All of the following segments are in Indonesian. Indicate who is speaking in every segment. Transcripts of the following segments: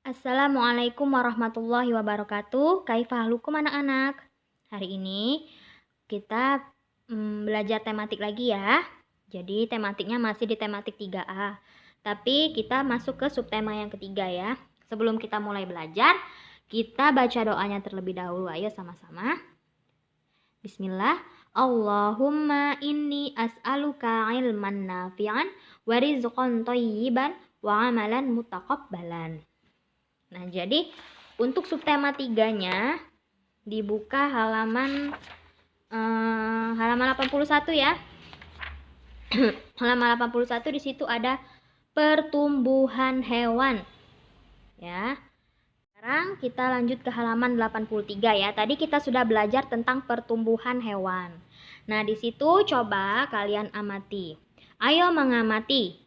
Speaker 1: Assalamualaikum warahmatullahi wabarakatuh. Kaifahalukum anak-anak? Hari ini kita belajar tematik lagi ya. Jadi tematiknya masih di tematik 3A. Tapi kita masuk ke subtema yang ketiga ya. Sebelum kita mulai belajar, kita baca doanya terlebih dahulu. Ayo sama-sama. Bismillah. Allahumma inni as'aluka ilman nafi'an wa rizqan thayyiban wa amalan mutaqabbalan. Nah, jadi untuk subtema 3-nya dibuka halaman 81 ya. Halaman 81 di situ ada pertumbuhan hewan. Ya. Sekarang kita lanjut ke halaman 83 ya. Tadi kita sudah belajar tentang pertumbuhan hewan. Nah, di situ coba kalian amati. Ayo mengamati.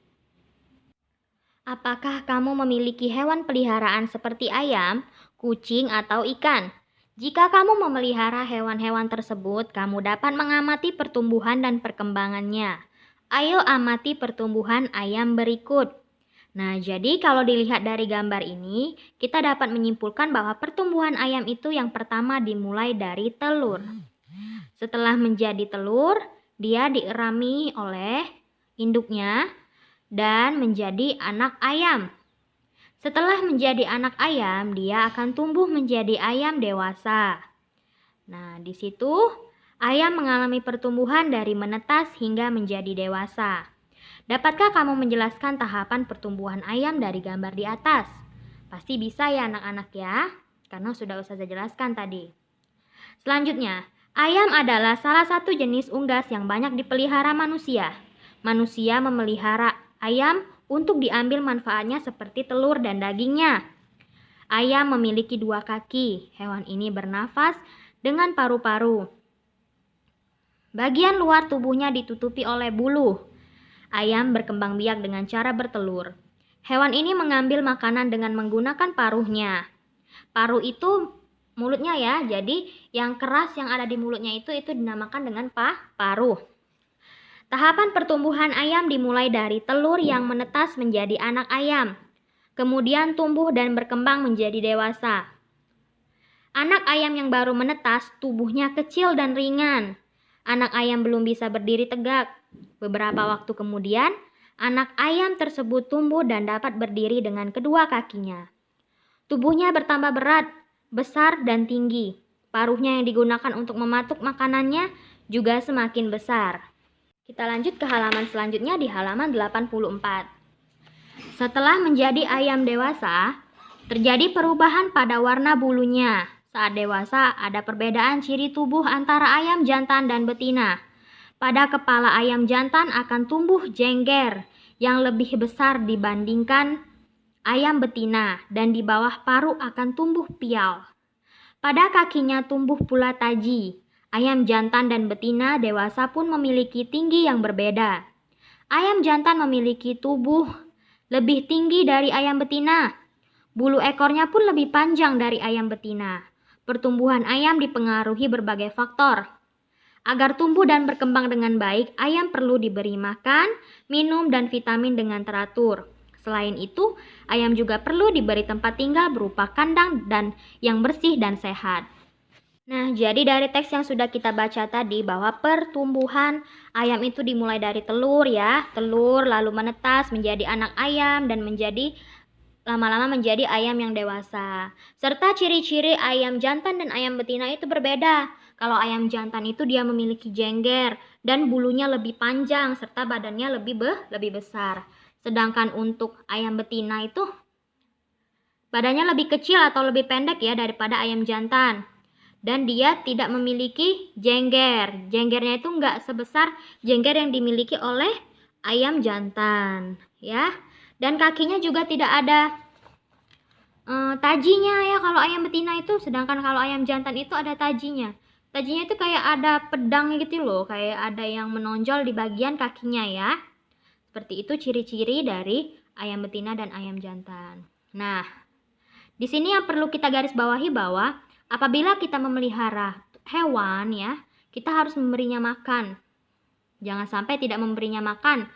Speaker 1: Apakah kamu memiliki hewan peliharaan seperti ayam, kucing, atau ikan? Jika kamu memelihara hewan-hewan tersebut, kamu dapat mengamati pertumbuhan dan perkembangannya. Ayo amati pertumbuhan ayam berikut. Nah, jadi kalau dilihat dari gambar ini, kita dapat menyimpulkan bahwa pertumbuhan ayam itu yang pertama dimulai dari telur. Setelah menjadi telur, dia dierami oleh induknya dan menjadi anak ayam. Setelah menjadi anak ayam, dia akan tumbuh menjadi ayam dewasa. Nah, di situ ayam mengalami pertumbuhan dari menetas hingga menjadi dewasa. Dapatkah kamu menjelaskan tahapan pertumbuhan ayam dari gambar di atas? Pasti bisa ya anak-anak ya, karena sudah Ustazah jelaskan tadi. Selanjutnya, ayam adalah salah satu jenis unggas yang banyak dipelihara manusia. Manusia memelihara ayam untuk diambil manfaatnya seperti telur dan dagingnya. Ayam memiliki 2 kaki. Hewan ini bernafas dengan paru-paru. Bagian luar tubuhnya ditutupi oleh bulu. Ayam berkembang biak dengan cara bertelur. Hewan ini mengambil makanan dengan menggunakan paruhnya. Paruh itu mulutnya ya, jadi yang keras yang ada di mulutnya itu dinamakan dengan paruh. Tahapan pertumbuhan ayam dimulai dari telur yang menetas menjadi anak ayam, kemudian tumbuh dan berkembang menjadi dewasa. Anak ayam yang baru menetas tubuhnya kecil dan ringan. Anak ayam belum bisa berdiri tegak. Beberapa waktu kemudian, anak ayam tersebut tumbuh dan dapat berdiri dengan kedua kakinya. Tubuhnya bertambah berat, besar, dan tinggi. Paruhnya yang digunakan untuk mematuk makanannya juga semakin besar. Kita lanjut ke halaman selanjutnya di halaman 84. Setelah menjadi ayam dewasa, terjadi perubahan pada warna bulunya. Saat dewasa, ada perbedaan ciri tubuh antara ayam jantan dan betina. Pada kepala ayam jantan akan tumbuh jengger yang lebih besar dibandingkan ayam betina, dan di bawah paruh akan tumbuh pial. Pada kakinya tumbuh pula taji. Ayam jantan dan betina dewasa pun memiliki tinggi yang berbeda. Ayam jantan memiliki tubuh lebih tinggi dari ayam betina. Bulu ekornya pun lebih panjang dari ayam betina. Pertumbuhan ayam dipengaruhi berbagai faktor. Agar tumbuh dan berkembang dengan baik, ayam perlu diberi makan, minum, dan vitamin dengan teratur. Selain itu, ayam juga perlu diberi tempat tinggal berupa kandang dan yang bersih dan sehat. Nah, jadi dari teks yang sudah kita baca tadi bahwa pertumbuhan ayam itu dimulai dari telur ya. Telur lalu menetas menjadi anak ayam dan lama-lama menjadi ayam yang dewasa. Serta ciri-ciri ayam jantan dan ayam betina itu berbeda. Kalau ayam jantan itu dia memiliki jengger dan bulunya lebih panjang serta badannya lebih besar. Sedangkan untuk ayam betina itu badannya lebih kecil atau lebih pendek ya daripada ayam jantan. Dan dia tidak memiliki jengger. Jenggernya itu enggak sebesar jengger yang dimiliki oleh ayam jantan, ya. Dan kakinya juga tidak ada tajinya ya kalau ayam betina itu, sedangkan kalau ayam jantan itu ada tajinya. Tajinya itu kayak ada pedang gitu loh, kayak ada yang menonjol di bagian kakinya ya. Seperti itu ciri-ciri dari ayam betina dan ayam jantan. Nah, di sini yang perlu kita garis bawahi bahwa apabila kita memelihara hewan ya, kita harus memberinya makan. Jangan sampai tidak memberinya makan.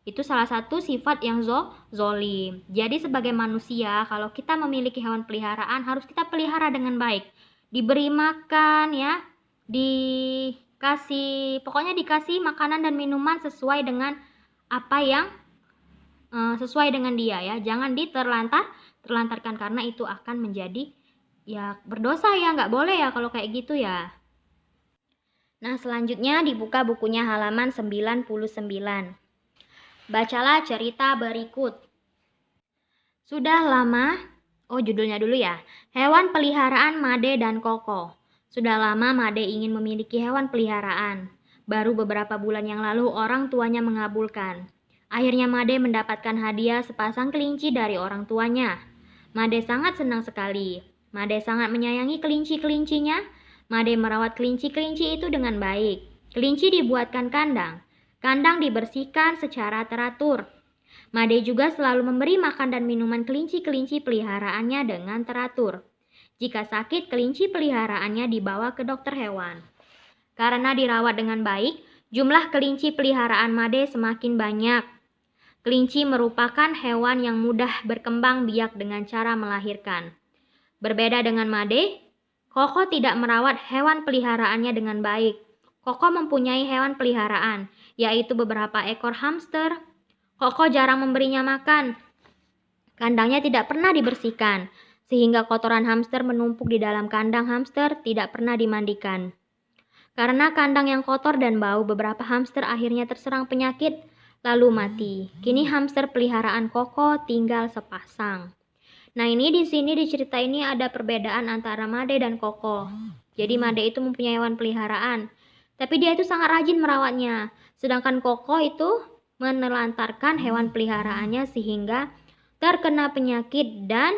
Speaker 1: Itu salah satu sifat yang zolim. Jadi sebagai manusia, kalau kita memiliki hewan peliharaan, harus kita pelihara dengan baik. Diberi makan ya, pokoknya dikasih makanan dan minuman sesuai dengan apa yang sesuai dengan dia ya. Jangan terlantarkan karena itu akan menjadi ya berdosa ya, nggak boleh ya kalau kayak gitu ya. Nah, selanjutnya dibuka bukunya halaman 99. Bacalah cerita berikut. Sudah lama, judulnya dulu ya. Hewan peliharaan Made dan Koko. Sudah lama Made ingin memiliki hewan peliharaan. Baru beberapa bulan yang lalu orang tuanya mengabulkan. Akhirnya Made mendapatkan hadiah sepasang kelinci dari orang tuanya. Made sangat senang sekali. Made sangat menyayangi kelinci-kelincinya. Made merawat kelinci-kelinci itu dengan baik. Kelinci dibuatkan kandang. Kandang dibersihkan secara teratur. Made juga selalu memberi makan dan minuman kelinci-kelinci peliharaannya dengan teratur. Jika sakit, kelinci peliharaannya dibawa ke dokter hewan. Karena dirawat dengan baik, jumlah kelinci peliharaan Made semakin banyak. Kelinci merupakan hewan yang mudah berkembang biak dengan cara melahirkan. Berbeda dengan Made, Koko tidak merawat hewan peliharaannya dengan baik. Koko mempunyai hewan peliharaan, yaitu beberapa ekor hamster. Koko jarang memberinya makan. Kandangnya tidak pernah dibersihkan, sehingga kotoran hamster menumpuk di dalam kandang hamster tidak pernah dimandikan. Karena kandang yang kotor dan bau, beberapa hamster akhirnya terserang penyakit, lalu mati. Kini hamster peliharaan Koko tinggal sepasang. Nah, ini di sini di cerita ini ada perbedaan antara Made dan Koko. Jadi Made itu mempunyai hewan peliharaan, tapi dia itu sangat rajin merawatnya. Sedangkan Koko itu menelantarkan hewan peliharaannya sehingga terkena penyakit dan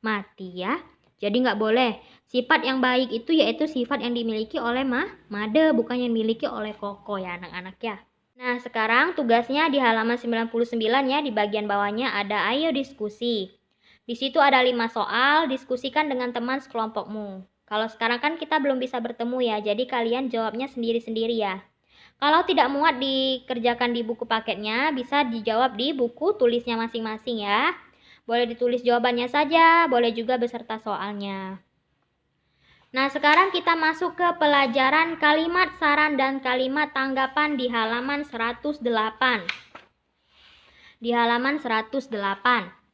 Speaker 1: mati ya. Jadi nggak boleh. Sifat yang baik itu yaitu sifat yang dimiliki oleh Made, bukan yang dimiliki oleh Koko ya anak-anak ya. Nah, sekarang tugasnya di halaman 99 ya, di bagian bawahnya ada ayo diskusi. Di situ ada 5 soal, diskusikan dengan teman sekelompokmu. Kalau sekarang kan kita belum bisa bertemu ya, jadi kalian jawabnya sendiri-sendiri ya. Kalau tidak muat dikerjakan di buku paketnya, bisa dijawab di buku tulisnya masing-masing ya. Boleh ditulis jawabannya saja, boleh juga beserta soalnya. Nah, sekarang kita masuk ke pelajaran kalimat saran dan kalimat tanggapan di halaman 108. Di halaman 108.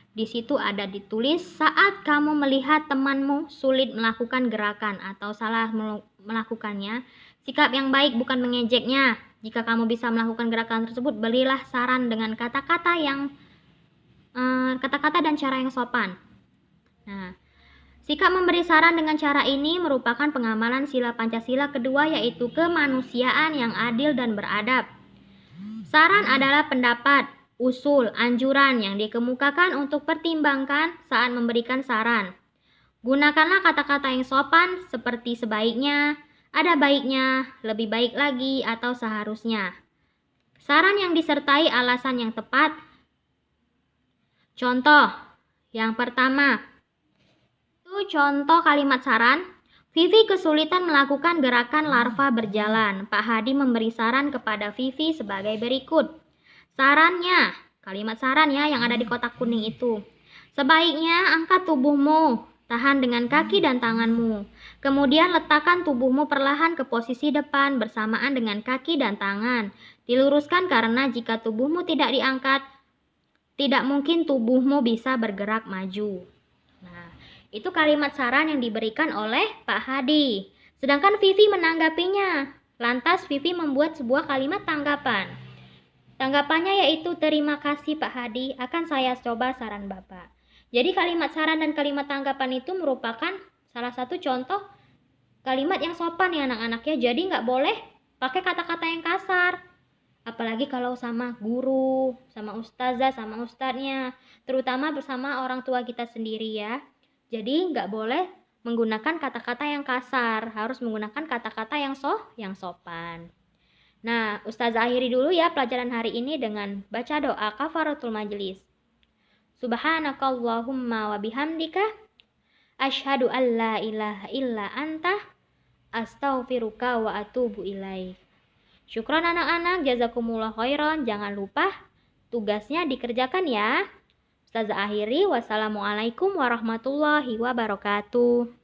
Speaker 1: Di situ ada ditulis, saat kamu melihat temanmu sulit melakukan gerakan atau salah melakukannya, sikap yang baik bukan mengejeknya. Jika kamu bisa melakukan gerakan tersebut, berilah saran dengan kata-kata dan cara yang sopan. Nah, sikap memberi saran dengan cara ini merupakan pengamalan sila Pancasila kedua, yaitu kemanusiaan yang adil dan beradab. Saran adalah pendapat, usul, anjuran yang dikemukakan untuk pertimbangkan saat memberikan saran. Gunakanlah kata-kata yang sopan seperti sebaiknya, ada baiknya, lebih baik lagi, atau seharusnya. Saran yang disertai alasan yang tepat. Contoh, yang pertama, itu contoh kalimat saran. Vivi kesulitan melakukan gerakan larva berjalan. Pak Hadi memberi saran kepada Vivi sebagai berikut. Sarannya, kalimat saran ya yang ada di kotak kuning itu. Sebaiknya angkat tubuhmu, tahan dengan kaki dan tanganmu. Kemudian letakkan tubuhmu perlahan ke posisi depan bersamaan dengan kaki dan tangan. Diluruskan karena jika tubuhmu tidak diangkat, tidak mungkin tubuhmu bisa bergerak maju. Nah, itu kalimat saran yang diberikan oleh Pak Hadi. Sedangkan Vivi menanggapinya. Lantas Vivi membuat sebuah kalimat tanggapan. Tanggapannya yaitu, terima kasih Pak Hadi, akan saya coba saran Bapak. Jadi kalimat saran dan kalimat tanggapan itu merupakan salah satu contoh kalimat yang sopan ya anak-anak ya. Jadi nggak boleh pakai kata-kata yang kasar. Apalagi kalau sama guru, sama ustazah, sama ustadznya. Terutama bersama orang tua kita sendiri ya. Jadi nggak boleh menggunakan kata-kata yang kasar. Harus menggunakan kata-kata yang sopan. Nah, Ustazah akhiri dulu ya pelajaran hari ini dengan baca doa kafaratul majelis. Subhanakallahumma wa bihamdika asyhadu an la ilaha illa anta astaghfiruka wa atubu ilaik. Syukron anak-anak, jazakumullah khairan. Jangan lupa tugasnya dikerjakan ya. Ustazah akhiri, wassalamualaikum warahmatullahi wabarakatuh.